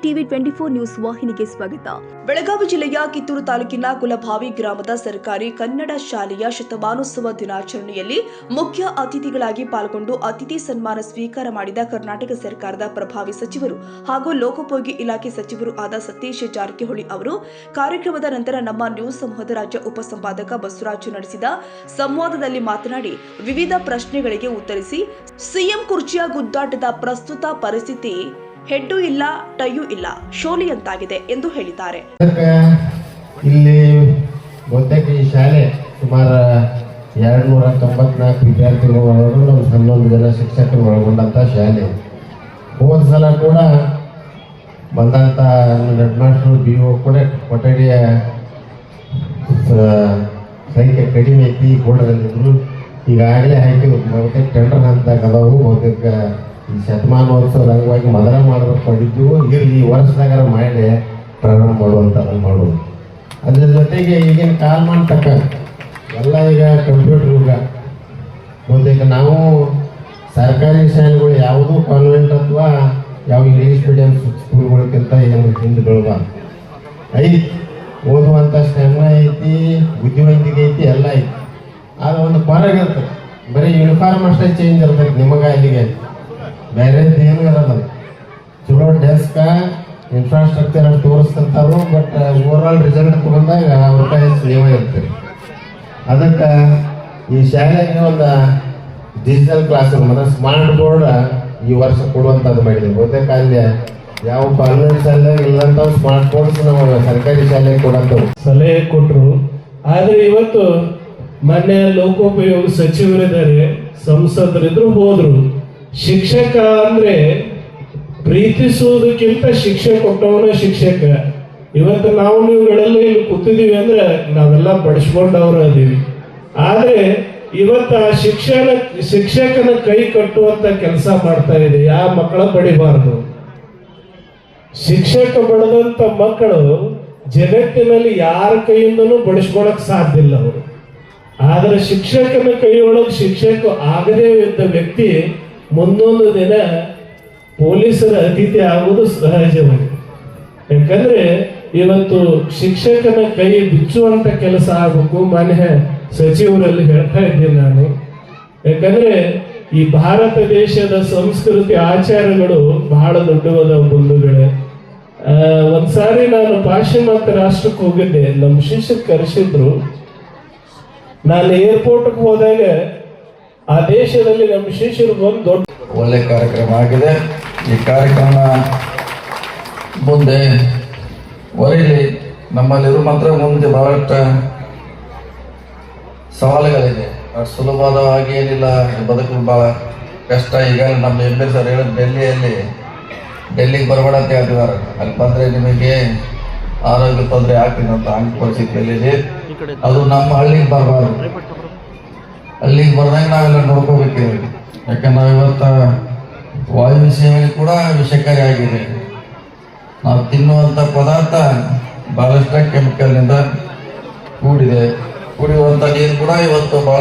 TV 24 news ವಾಹಿನಿಗೆ ಸ್ವಾಗತ. ಬೆಳಗಾವಿ ಜಿಲ್ಲೆಯ ಕಿತ್ತೂರು ತಾಲೂಕಿನ ಕುಲಭಾವಿ ಗ್ರಾಮದ ಸರ್ಕಾರಿ ಕನ್ನಡ ಶಾಲೆಯ ಶತಮಾನೋತ್ಸವ ದಿನಾಚರಣೆಯಲ್ಲಿ ಮುಖ್ಯ ಅತಿಥಿಗಳಾಗಿ ಪಾಲ್ಗೊಂಡು ಅತಿಥಿ ಸನ್ಮಾನ ಸ್ವೀಕಾರ ಮಾಡಿದ ಕರ್ನಾಟಕ ಸರ್ಕಾರದ ಪ್ರಭಾವಿ ಸಚಿವರು ಹಾಗೂ ಲೋಕೋಪಯೋಗಿ ಇಲಾಖೆ ಸಚಿವರು ಆದ ಸತೀಶ್ ಜಾರಕಿಹೊಳಿ ಅವರು ಕಾರ್ಯಕ್ರಮದ ನಂತರ ನಮ್ಮ ನ್ಯೂಸ್ ಸಮೂಹದ ರಾಜ್ಯ ಉಪಸಂಪಾದಕ ಬಸವರಾಜು ನಡೆಸಿದ ಸಂವಾದದಲ್ಲಿ ಮಾತನಾಡಿ ವಿವಿಧ ಪ್ರಶ್ನೆಗಳಿಗೆ ಉತ್ತರಿಸಿ ಸಿಎಂ ಕುರ್ಚಿಯ ಗುದ್ದಾಟದ ಪ್ರಸ್ತುತ ಪರಿಸ್ಥಿತಿ ಹೆಡ್ಡು ಇಲ್ಲ ಟೈಯೂ ಇಲ್ಲ ಶೋಲಿಯಂತಾಗಿದೆ ಎಂದು ಹೇಳಿದ್ದಾರೆ. ಇಲ್ಲಿ ಬಹುತೇಕ ಈ ಶಾಲೆ ಸುಮಾರು 294 ವಿದ್ಯಾರ್ಥಿಗಳು ಒಳಗೊಂಡು 11 ಜನ ಶಿಕ್ಷಕರು ಒಳಗೊಂಡಂಥ ಶಾಲೆ. ಹೋದ ಸಲ ಕೂಡ ಬಂದಂಥ ಹೆಡ್ ಮಾಸ್ಟರ್ BO ಕೂಡ ಕೊಠಡಿಯ ಸಂಖ್ಯೆ ಕಡಿಮೆ ಐತಿ ಕೂಡದಲ್ಲಿದ್ರು. ಈಗಾಗಲೇ ಹಾಕಿ ಬಹುತೇಕ ಟೆಂಡರ್ ಅಂತ ಕದವು ಬಹುತೇಕ ಈ ಶತಮಾನೋತ್ಸವದ ಅಂಗವಾಗಿ ಮೊದಲ ಮಾಡಬೇಕಾಗಿದ್ದು ಈ ವರ್ಷದಾಗ ಮಾಡಿ ಪ್ರಾರಂಭ ಮಾಡುವಂಥದ್ದು ಮಾಡೋದು. ಅದ್ರ ಜೊತೆಗೆ ಈಗಿನ ಕಾಲಮಾನ ತಕ್ಕ ಎಲ್ಲ ಈಗ ಕಂಪ್ಯೂಟರ್ ಯುಗ. ಬಹುತೇಕ ನಾವು ಸರ್ಕಾರಿ ಶಾಲೆಗಳು ಯಾವುದೂ ಕಾನ್ವೆಂಟ್ ಅಥವಾ ಯಾವ ಇಂಗ್ಲೀಷ್ ಮೀಡಿಯಂ ಸ್ಕೂಲ್ಗಳಕ್ಕಿಂತ ಏನು ಹಿಂದುಗಳ್ಬಾರ್ದು ಐತಿ. ಓದುವಂಥ ಶ್ರಮ ಐತಿ, ಬುದ್ಧಿವಂತಿಕೆ ಐತಿ, ಎಲ್ಲ ಐತಿ. ಆದ್ರೆ ಒಂದು ಹೊರಗಿರ್ತದೆ, ಬರೀ ಯೂನಿಫಾರ್ಮ್ ಅಷ್ಟೇ ಚೇಂಜ್ ಇರ್ತದೆ. ನಿಮಗೆ ಅಲ್ಲಿಗೆ ಬೇರೆ ಏನು ಇರೋದು ಚಲೋ ಡೆಸ್ಕ ಇನ್ಫ್ರಾಸ್ಟ್ರಕ್ಚರ್ ಅಂತ ತೋರಿಸ್ತಿರ್ತಾರೋ, ಬಟ್ ಓವರ್ ರಿಸಲ್ಟ್ ತಗೊಂಡಾಗ ಅವ್ರ ಕೈ ಸೇವೆ ಇರ್ತೀರಿ. ಅದಕ್ಕೆ ಈ ಶಾಲೆಗೆ ಒಂದು ಡಿಜಿಟಲ್ ಕ್ಲಾಸ್ ರೂಮ್ ಅಂದರೆ ಸ್ಮಾರ್ಟ್ ಬೋರ್ಡ್ ಈ ವರ್ಷ ಕೊಡುವಂಥದ್ದು ಮಾಡಿದ್ದೀವಿ. ಬಹುತೇಕ ಅಲ್ಲಿ ಯಾವ ಕಾನ್ವೆಂಟ್ ಶಾಲೆ ಇಲ್ಲಂತ ಸ್ಮಾರ್ಟ್ ಬೋರ್ಡ್ಸ್ ನಾವು ಸರ್ಕಾರಿ ಶಾಲೆಗೆ ಕೊಡಂಥವು ಸಲಹೆ ಕೊಟ್ಟರು. ಆದರೆ ಇವತ್ತು ಮೊನ್ನೆ ಲೋಕೋಪಯೋಗಿ ಸಚಿವರಿದ್ದಾರೆ, ಸಂಸದರಿದ್ರು, ಹೋದ್ರು. ಶಿಕ್ಷಕ ಅಂದ್ರೆ ಪ್ರೀತಿಸುವುದಕ್ಕಿಂತ ಶಿಕ್ಷೆ ಕೊಟ್ಟವನ ಶಿಕ್ಷಕ. ಇವತ್ತು ನಾವು ನೀವುಗಳೆಲ್ಲ ಇಲ್ಲಿ ಕೂತಿದೀವಿ ಅಂದ್ರೆ ನಾವೆಲ್ಲ ಬಡಿಸ್ಕೊಂಡವ್ರು ಅದೀವಿ. ಆದ್ರೆ ಇವತ್ತು ಆ ಶಿಕ್ಷಕನ ಕೈ ಕಟ್ಟುವಂತ ಕೆಲಸ ಮಾಡ್ತಾ ಇದೆ. ಯಾವ ಮಕ್ಕಳ ಬಡಿಬಾರ್ದು. ಶಿಕ್ಷಕ ಬಡದಂತ ಮಕ್ಕಳು ಜಗತ್ತಿನಲ್ಲಿ ಯಾರ ಕೈಯಿಂದನೂ ಬಡಿಸ್ಕೊಳಕ್ ಸಾಧ್ಯ ಇಲ್ಲ ಅವರು. ಆದ್ರೆ ಶಿಕ್ಷಕನ ಕೈಯೊಳಗೆ ಶಿಕ್ಷಕ ಆಗದೇ ಇದ್ದ ವ್ಯಕ್ತಿ ಮುಂದೊಂದು ದಿನ ಪೊಲೀಸರ ಅತಿಥಿ ಆಗುವುದು ಸಹಜವಾಗಿ. ಯಾಕಂದ್ರೆ ಇವತ್ತು ಶಿಕ್ಷಕನ ಕೈ ಬಿಚ್ಚುವಂತ ಕೆಲಸ ಆಗಬೇಕು. ಮಾನ್ಯ ಸಚಿವರಲ್ಲಿ ಹೇಳ್ತಾ ಇದ್ದೀನಿ ನಾನು. ಯಾಕಂದ್ರೆ ಈ ಭಾರತ ದೇಶದ ಸಂಸ್ಕೃತಿ ಆಚಾರಗಳು ಬಹಳ ದೊಡ್ಡವಾದ ಬಂಧುಗಳೇ. ಒಂದ್ಸಾರಿ ನಾನು ಪಾಶ್ಚಿಮಾತ್ಯ ರಾಷ್ಟ್ರಕ್ಕೆ ಹೋಗಿದ್ದೆ. ನಮ್ಮ ಶಿಷ್ಯರು ಕರೆಸಿದ್ರು. ನಾನು ಏರ್ಪೋರ್ಟ್ಗೆ ಹೋದಾಗ ಆ ದೇಶದಲ್ಲಿ ನಮ್ಮ ಶಿಷ್ಯರು ಒಂದು ದೊಡ್ಡ ಒಳ್ಳೆ ಕಾರ್ಯಕ್ರಮ ಆಗಿದೆ. ಈ ಕಾರ್ಯಕ್ರಮ ಮುಂದೆ ಒರೀಲಿ. ನಮ್ಮಲ್ಲಿರೋ ಮಾತ್ರ ಮುಂದೆ ಬಹಳಷ್ಟು ಸವಾಲುಗಳಿದೆ. ಸುಲಭವಾಗಿ ಏನಿಲ್ಲ, ಬದುಕಲು ಭಾಳ ಕಷ್ಟ. ಈಗ ನಮ್ಮ MLA ಸರ್ ಹೇಳೋದು ಡೆಲ್ಲಿಗೆ ಬರಬೇಡ ಅಂತ ಹೇಳ್ತಿದ್ದಾರೆ. ಅಲ್ಲಿ ಬಂದರೆ ನಿಮಗೆ ಆರೋಗ್ಯ ತೊಂದರೆ ಆಗ್ತದೆ ಅಂತ ಹಂಗೆ ಪರಿಸ್ಥಿತಿಯಲ್ಲಿ ಅದು ನಮ್ಮ ಹಳ್ಳಿಗೆ ಬರಬಾರ್ದು. ಅಲ್ಲಿಗೆ ಬರ್ದಂಗೆ ನಾವೆಲ್ಲ ನೋಡ್ಕೋಬೇಕು. ಯಾಕಂದ್ರೆ ನಾವು ಇವತ್ತು ವಾಯು ಸೇವನೆ ಕೂಡ ವಿಷಕಾರಿ ಆಗಿದೆ. ನಾವು ತಿನ್ನುವಂಥ ಪದಾರ್ಥ ಬಹಳಷ್ಟು ಕೆಮಿಕಲ್ನಿಂದ ಕೂಡಿದೆ. ಕುಡಿಯುವಂಥ ನೀರು ಕೂಡ ಇವತ್ತು ಬಹಳ.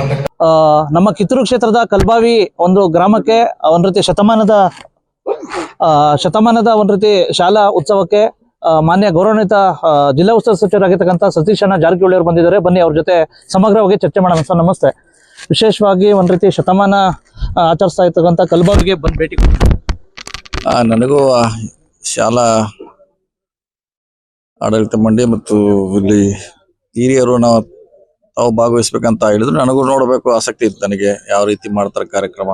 ನಮ್ಮ ಕಿತ್ತೂರು ಕ್ಷೇತ್ರದ ಕಲ್ಬಾವಿ ಒಂದು ಗ್ರಾಮಕ್ಕೆ ಒಂದು ರೀತಿ ಶತಮಾನದ ಒಂದು ರೀತಿ ಶಾಲಾ ಉತ್ಸವಕ್ಕೆ ಮಾನ್ಯ ಗೌರವಾನ್ವಿತ ಜಿಲ್ಲಾ ಉಸ್ತುವಾರಿ ಸಚಿವರಾಗಿರ್ತಕ್ಕಂಥ ಸತೀಶ್ ಜಾರಕಿಹೊಳಿ ಅವರು ಬಂದಿದ್ದಾರೆ. ಬನ್ನಿ ಅವ್ರ ಜೊತೆ ಸಮಗ್ರವಾಗಿ ಚರ್ಚೆ ಮಾಡೋಣ. ಸರ್ ನಮಸ್ತೆ. ವಿಶೇಷವಾಗಿ ಒಂದು ರೀತಿ ಶತಮಾನ ಆಚರಿಸ್ತಾ ಇರ್ತಕ್ಕಂಥ ಕಲ್ಬಾವಿಗೆ ಬಂದು ಭೇಟಿ ನನಗೂ ಶಾಲಾ ಆಡಳಿತ ಮಂಡಳಿ ಮತ್ತು ಇಲ್ಲಿ ಹಿರಿಯರು ತಾವು ಭಾಗವಹಿಸ್ಬೇಕಂತ ಹೇಳಿದ್ರು. ನನಗೂ ನೋಡಬೇಕು ಆಸಕ್ತಿ ಇತ್ತು. ನನಗೆ ಯಾವ ರೀತಿ ಮಾಡ್ತಾರೆ ಕಾರ್ಯಕ್ರಮ.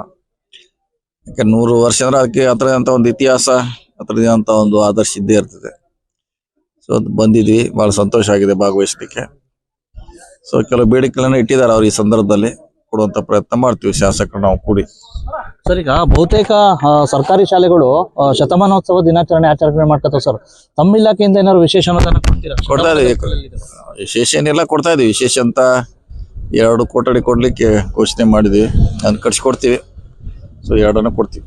ಯಾಕೆ 100 ವರ್ಷ ಅಂದ್ರೆ ಅದಕ್ಕೆ ಅದರದಂಥ ಒಂದು ಇತಿಹಾಸ, ಅದರದಂಥ ಒಂದು ಆದರ್ಶ ಇದ್ದೇ ಇರ್ತದೆ. ಸೊ ಅದು ಬಂದಿದ್ವಿ, ಭಾಳ ಸಂತೋಷ ಆಗಿದೆ ಭಾಗವಹಿಸಲಿಕ್ಕೆ. ಸೊ ಕೆಲವು ಬೇಡಿಕೆಗಳನ್ನು ಇಟ್ಟಿದ್ದಾರೆ ಅವ್ರು. ಈ ಸಂದರ್ಭದಲ್ಲಿ ಕೊಡುವಂತ ಪ್ರಯತ್ನ ಮಾಡ್ತೀವಿ ಶಾಸಕರು ನಾವು ಕೂಡಿ. ಸರ್, ಈಗ ಬಹುತೇಕ ಸರ್ಕಾರಿ ಶಾಲೆಗಳು ಶತಮಾನೋತ್ಸವ ದಿನಾಚರಣೆ ಆಚರಣೆ ಮಾಡ್ಕೊತಾವ ಸರ್. ತಮ್ಮ ಇಲಾಖೆಯಿಂದ ಏನಾದ್ರು ವಿಶೇಷ ಅನುದಾನ ಕೊಡ್ತಾ ಇದೀವಿ. ವಿಶೇಷ ಏನೆಲ್ಲ ಕೊಡ್ತಾ ಇದೀವಿ. ವಿಶೇಷ ಅಂತ 2 ಕೊಠಡಿ ಕೊಡ್ಲಿಕ್ಕೆ ಘೋಷಣೆ ಮಾಡಿದ್ವಿ. ಅದನ್ನ ಕಟ್ಸಿಕೊಡ್ತೀವಿ. ಸೊ 2 ಕೊಡ್ತೀವಿ.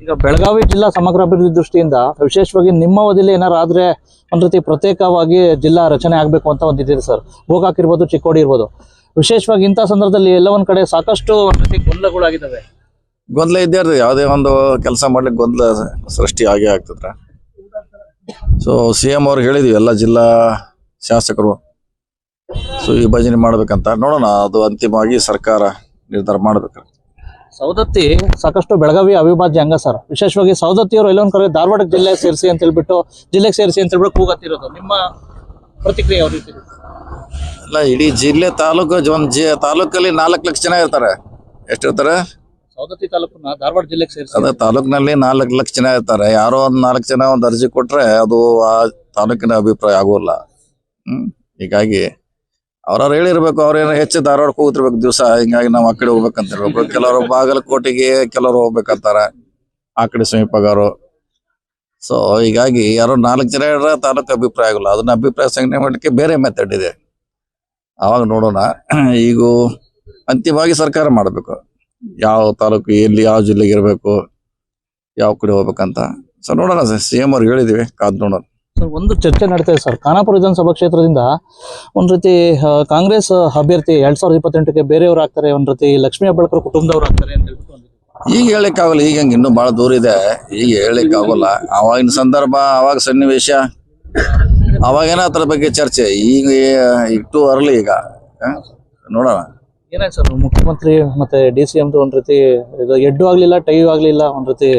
ಈಗ ಬೆಳಗಾವಿ ಜಿಲ್ಲಾ ಸಮಗ್ರ ಅಭಿವೃದ್ಧಿ ದೃಷ್ಟಿಯಿಂದ ವಿಶೇಷವಾಗಿ ನಿಮ್ಮ ಅವಧಿಯಲ್ಲಿ ಏನಾರು ಆದ್ರೆ ಒಂದ್ ರೀತಿ ಪ್ರತ್ಯೇಕವಾಗಿ ಜಿಲ್ಲಾ ರಚನೆ ಆಗ್ಬೇಕು ಅಂತ ಒಂದಿದೆ ಸರ್. ಗೋಕಾಕ್ ಇರ್ಬೋದು, ಚಿಕ್ಕೋಡಿ ಇರ್ಬೋದು. ವಿಶೇಷವಾಗಿ ಇಂಥ ಸಂದರ್ಭದಲ್ಲಿ ಎಲ್ಲ ಒಂದ್ ಕಡೆ ಸಾಕಷ್ಟು ಒಂದ್ ರೀತಿ ಗೊಂದಲಗಳಾಗಿದ್ದಾವೆ. ಗೊಂದಲ ಇದ್ದೇ ಇರ್ತದೆ. ಯಾವುದೇ ಒಂದು ಕೆಲಸ ಮಾಡ್ಲಿಕ್ಕೆ ಗೊಂದಲ ಸೃಷ್ಟಿ ಆಗೇ ಆಗ್ತದ್ರ. ಸೊ CM ಅವ್ರಿಗೆ ಹೇಳಿದ್ವಿ ಎಲ್ಲ ಜಿಲ್ಲಾ ಶಾಸಕರು ಸೊ ಈ ಭಜನೆ ಮಾಡ್ಬೇಕಂತ ನೋಡೋಣ, ಅದು ಅಂತಿಮವಾಗಿ ಸರ್ಕಾರ ನಿರ್ಧಾರ ಮಾಡ್ಬೇಕು. ಸವದತ್ತಿ ಸಾಕಷ್ಟು ಬೆಳಗಾವಿ ಅವಿಭಾಜ್ಯ ಅಂಗ ಸರ್. ವಿಶೇಷವಾಗಿ ಸವದತ್ತಿಯವರು ಎಲ್ಲೊಂದ್ ಕಡೆ ಧಾರವಾಡ ಜಿಲ್ಲೆ ಸೇರಿಸಿ ಅಂತ ಹೇಳ್ಬಿಟ್ಟು ಕೂಗತ್ತಿರೋದು, ನಿಮ್ಮ ಪ್ರತಿಕ್ರಿಯೆ ಯಾವ ರೀತಿ? ಅಲ್ಲ, ಇಡೀ ಜಿಲ್ಲೆ ತಾಲೂಕು ತಾಲೂಕಲ್ಲಿ 4 ಲಕ್ಷ ಜನ ಇರ್ತಾರೆ. ಎಷ್ಟಿರ್ತಾರೆ? ಸವದತ್ತಿ ತಾಲೂಕನ್ನ ಧಾರವಾಡ ಜಿಲ್ಲೆಗೆ ಸೇರಿಸಿ ಅದೇ ತಾಲೂಕಿನಲ್ಲಿ 4 ಲಕ್ಷ ಜನ ಇರ್ತಾರೆ. ಯಾರೋ ಒಂದ್ 4 ಜನ ಒಂದು ಅರ್ಜಿ ಕೊಟ್ರೆ ಅದು ಆ ತಾಲೂಕಿನ ಅಭಿಪ್ರಾಯ ಆಗೋಲ್ಲ. ಹೀಗಾಗಿ ಅವ್ರವ್ರು ಹೇಳಿರ್ಬೇಕು, ಅವ್ರೇನೋ ಹೆಚ್ಚು ಧಾರವಾಡಕ್ಕೆ ಹೋಗ್ತಿರ್ಬೇಕು ದಿವಸ, ಹಿಂಗಾಗಿ ನಾವು ಆ ಕಡೆ ಹೋಗ್ಬೇಕಂತ ಹೇಳ್ಬೇಕು. ಕೆಲವರು ಬಾಗಲಕೋಟೆಗೆ ಕೆಲವರು ಹೋಗ್ಬೇಕಂತಾರ, ಆ ಕಡೆ ಸಮೀಪಗಾರು. ಸೊ ಹೀಗಾಗಿ ಯಾರೋ 4 ಜನ ಹೇಳ್ರೆ ತಾಲೂಕು ಅಭಿಪ್ರಾಯ ಆಗೋಲ್ಲ. ಅದನ್ನ ಅಭಿಪ್ರಾಯ ಸಂಘಟನೆ ಮಾಡಲಿಕ್ಕೆ ಬೇರೆ ಮೆಥಡ್ ಇದೆ. ಅವಾಗ ನೋಡೋಣ. ಈಗ ಅಂತಿಮವಾಗಿ ಸರ್ಕಾರ ಮಾಡಬೇಕು, ಯಾವ ತಾಲೂಕು ಎಲ್ಲಿ ಯಾವ ಜಿಲ್ಲೆಗೆ ಇರಬೇಕು, ಯಾವ ಕಡೆ ಹೋಗ್ಬೇಕಂತ. ಸೊ ನೋಡೋಣ, CM ಅವ್ರಿಗೆ ಹೇಳಿದೀವಿ, ಕಾದ್ ನೋಡೋಣ. ಸರ್, ಒಂದು ಚರ್ಚೆ ನಡೀತಾ ಇದೆ ಸರ್. ಖಾನಾಪುರ ವಿಧಾನಸಭಾ ಕ್ಷೇತ್ರದಿಂದ ಒಂದ್ ರೀತಿ ಕಾಂಗ್ರೆಸ್ ಅಭ್ಯರ್ಥಿ 2028ಕ್ಕೆ ಬೇರೆಯವರು ಆಗ್ತಾರೆ, ಒಂದ್ ರೀತಿ ಲಕ್ಷ್ಮೀ ಹೆಬ್ಬಾಳ್ಕರ್ ಕುಟುಂಬದವ್ರು ಆಗ್ತಾರೆ ಅಂತ ಹೇಳ್ಬಿಟ್ಟು ಈಗ ಹೇಳಿಕ್ಕಾಗಲ್ಲ, ಈಗ ಹಂಗೆ ಇನ್ನೂ ಬಹಳ ದೂರ ಇದೆ, ಈಗ ಹೇಳಿಕ್ಕಾಗಲ್ಲ. ಅವಾಗಿನ ಸಂದರ್ಭ, ಅವಾಗ ಸನ್ನಿವೇಶ, ಅವಾಗೇನ ಅದ್ರ ಬಗ್ಗೆ ಚರ್ಚೆ. ಈಗ ಟೂ ಅರ್ಲಿ ಈಗ ನೋಡೋಣ. ಏನಾಯ್ತು ಸರ್, ಮುಖ್ಯಮಂತ್ರಿ ಮತ್ತೆ DCM ಒಂದ್ ರೀತಿ ಇದು ಎಡ್ಡು ಆಗ್ಲಿಲ್ಲ, ಟೈ ಆಗ್ಲಿಲ್ಲ, ಒಂದ್ ರೀತಿ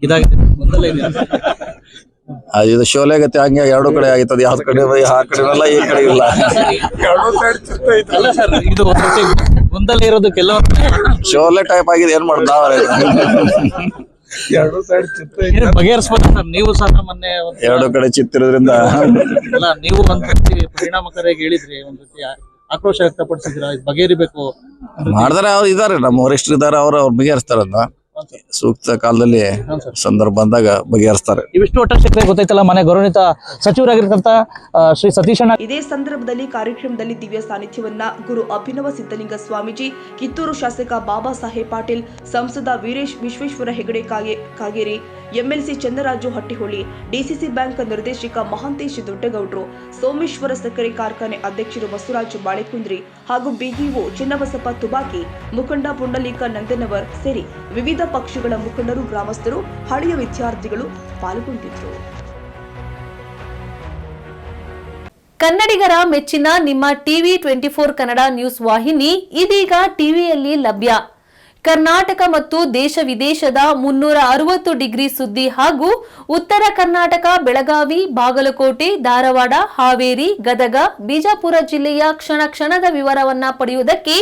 ಇದಾಗಿದೆ, ಮೊದಲೇ ಇದೆ. ಇದು ಶೋಲೆಗತ್ತೆ ಹಂಗೆ ಎರಡು ಕಡೆ ಆಗಿತ್ತದ, ಯಾವ ಕಡೆ ಆ ಕಡೆ ಇಲ್ಲ, ಈ ಕಡೆ ಇಲ್ಲ. ಅಲ್ಲ ಸರ್, ಇದು ಒಂದ್ ರೀತಿ ಗೊಂದಲ ಇರೋದು ಕೆಲವೊಂದು ಶೋಲೆ ಟೈಪ್ ಆಗಿದೆ, ಏನ್ ಮಾಡೋದು ನಾವ್? ಬಗೆಹರಿಸ್ಬೋದು ಸರ್. ನೀವು ಸಹ ಮೊನ್ನೆ ಎರಡು ಕಡೆ ಚಿತ್ತಿರೋದ್ರಿಂದ ಅಲ್ಲ, ನೀವು ಒಂದ್ ರೀತಿ ಪರಿಣಾಮಕಾರಿಯಾಗಿ ಹೇಳಿದ್ರಿ, ಒಂದ್ ರೀತಿ ಆಕ್ರೋಶ ವ್ಯಕ್ತಪಡಿಸಿದ್ರ, ಬಗೆಹರಿಬೇಕು ಮಾಡಿದ್ರೆ ಅವ್ರು ಇದಾರೆ, ನಮ್ಮ ವರಿಷ್ಠರು ಇದಾರೆ, ಅವ್ರು ಬಗೆಹರಿಸ್ತಾರಂತ. ಸೂಕ್ತ ಕಾಲದಲ್ಲಿ ಸಂದರ್ಭ ಬಂದಾಗ ಬಗೆಹರಿಸ್ತಾರೆ. ಇವಿಷ್ಟು ಒಟ್ಟಷ್ಟೇ ಗೊತ್ತೈತಲ್ಲ, ಮನೆ ಗೌರವಿತ ಸಚಿವರಾಗಿರ್ತಕ್ಕಂಥ ಶ್ರೀ ಸತೀಶಣ್ಣ. ಇದೇ ಸಂದರ್ಭದಲ್ಲಿ ಕಾರ್ಯಕ್ರಮದಲ್ಲಿ ದಿವ್ಯ ಸಾನ್ನಿಧ್ಯವನ್ನ ಗುರು ಅಭಿನವ ಸಿದ್ಧಲಿಂಗ ಸ್ವಾಮೀಜಿ, ಕಿತ್ತೂರು ಶಾಸಕ ಬಾಬಾ ಸಾಹೇಬ್ ಪಾಟೀಲ್, ಸಂಸದ Veeresh Vishweshwar Hegde Kageri, MLC Chandraraju Hattiholi, DCC bank ನಿರ್ದೇಶಕ ಮಹಾಂತೇಶ್ ದೊಡ್ಡಗೌಡ್ರು, ಸೋಮೇಶ್ವರ ಸಕ್ಕರೆ ಕಾರ್ಖಾನೆ ಅಧ್ಯಕ್ಷರು ಬಸವರಾಜ್ ಬಾಳೆಕುಂದ್ರಿ ಹಾಗೂ BEO ಚಿನ್ನಬಸಪ್ಪ ತುಬಾಕಿ, ಮುಖಂಡ ಪುಂಡಲೀಕ ನಂದನವರ್ ಸೇರಿ ವಿವಿಧ ಪಕ್ಷಗಳ ಮುಖಂಡರು, ಗ್ರಾಮಸ್ಥರು, ಹಳೆಯ ವಿದ್ಯಾರ್ಥಿಗಳು ಪಾಲ್ಗೊಂಡಿದ್ದರು. ಕನ್ನಡಿಗರ ಮೆಚ್ಚಿನ ನಿಮ್ಮ ಟಿವಿ 24 ಕನ್ನಡ ನ್ಯೂಸ್ ವಾಹಿನಿ ಇದೀಗ ಟಿವಿಯಲ್ಲಿ ಲಭ್ಯ. ಕರ್ನಾಟಕ ಮತ್ತು ದೇಶ ವಿದೇಶದ 360 ಡಿಗ್ರಿ ಸುದ್ದಿ ಹಾಗೂ ಉತ್ತರ ಕರ್ನಾಟಕ, ಬೆಳಗಾವಿ, ಬಾಗಲಕೋಟೆ, ಧಾರವಾಡ, ಹಾವೇರಿ, ಗದಗ, ಬಿಜಾಪುರ ಜಿಲ್ಲೆಯ ಕ್ಷಣ ಕ್ಷಣದ ವಿವರವನ್ನ ಪಡೆಯುವುದಕ್ಕೆ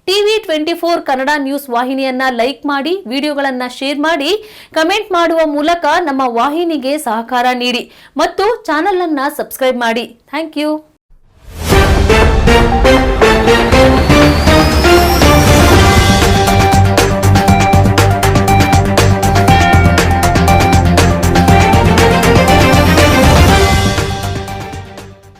ಟಿವಿ 24 ಕನ್ನಡ ನ್ಯೂಸ್ ವಾಹಿನಿಯನ್ನ ಲೈಕ್ ಮಾಡಿ, ವಿಡಿಯೋಗಳನ್ನ ಶೇರ್ ಮಾಡಿ, ಕಮೆಂಟ್ ಮಾಡುವ ಮೂಲಕ ನಮ್ಮ ವಾಹಿನಿಗೆ ಸಹಕಾರ ನೀಡಿ ಮತ್ತು ಚಾನೆಲ್ ಅನ್ನ ಸಬ್ಸ್ಕ್ರೈಬ್ ಮಾಡಿ. Thank you.